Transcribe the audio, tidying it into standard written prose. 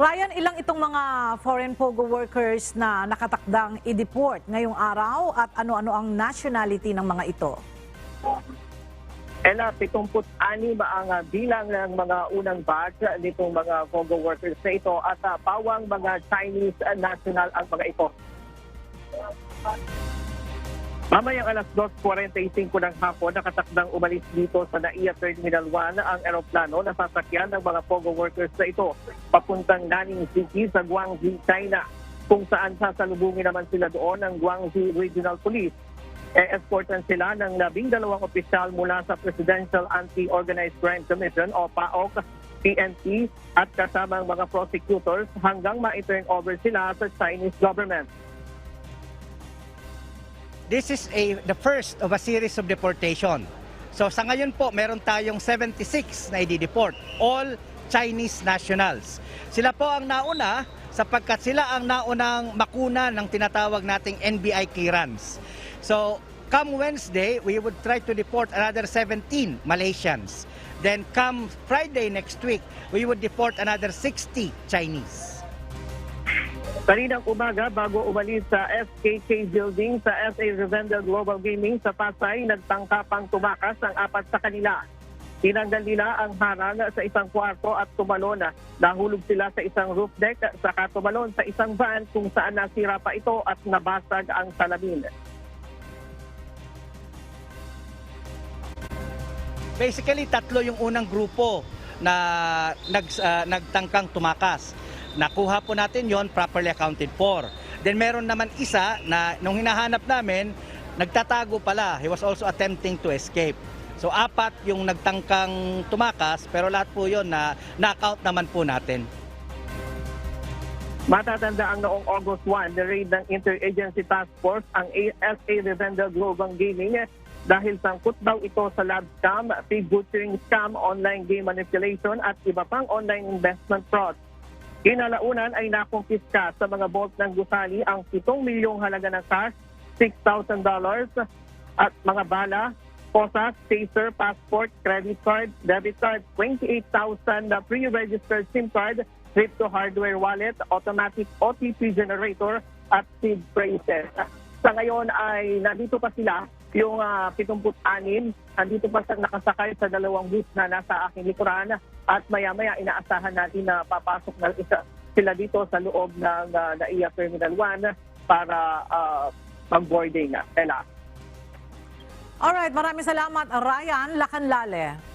Ryan, ilang itong mga foreign POGO workers na nakatakdang i-deport ngayong araw at ano-ano ang nationality ng mga ito? Ella, 76 ang bilang ng mga unang batch nitong mga POGO workers na ito at pawang mga Chinese national ang mga ito. Mamayang alas 2:45 ng hapon, nakatakdang umalis dito sa NAIA Terminal 1 ang eroplano na sasakyan ng mga POGO workers na ito papuntang Nanning City sa Guangxi, China, kung saan sasalubungin naman sila doon ng Guangxi Regional Police. E-escortan sila ng 12 opisyal mula sa Presidential Anti-Organized Crime Commission o PAOK, PNP at kasamang mga prosecutors hanggang ma-turn over sila sa Chinese government. This is the first of a series of deportation. So sa ngayon po, meron tayong 76 na i-deport, all Chinese nationals. Sila po ang nauna sapagkat sila ang naunang makuna ng tinatawag nating NBI clearance. So come Wednesday, we would try to deport another 17 Malaysians. Then come Friday next week, we would deport another 60 Chinese. Kaninang umaga, bago umalis sa SKK Building sa SA Revendell Global Gaming sa Pasay, nagtangkapang tumakas ang 4 sa kanila. Tinanggal nila ang harang sa isang kwarto at tumalon. Nahulog sila sa isang roof deck, saka tumalon sa isang van kung saan nasira pa ito at nabasag ang salamin. Basically, 3 yung unang grupo na nagtangkang tumakas. Nakuha po natin yon, properly accounted for. Then meron naman isa na nung hinahanap namin, nagtatago pala. He was also attempting to escape. So 4 yung nagtangkang tumakas, pero lahat po yon na na-account naman po natin. Matatanda ang noong August 1, na-raid ng Interagency Task Force ang SA Revendell Global Gaming dahil sangkot daw ito sa lab scam, pig butchering scam, online game manipulation at iba pang online investment fraud. Kinalaunan ay nakumpiska sa mga vault ng gusali ang 7 milyong halaga ng cash, $6,000 at mga bala, posas, taser, passport, credit card, debit card, 28,000 na pre-registered SIM card, crypto hardware wallet, automatic OTP generator at seed phrases. Sa ngayon ay nandito pa sila, yung 76, nandito pa sa nakasakay sa 2 bus na nasa aking likuran at maya-maya inaasahan natin na papasok na sila dito sa loob ng NAIA Terminal 1 para mag-boarding. Ella. Alright, maraming salamat Ryan Lacanlale.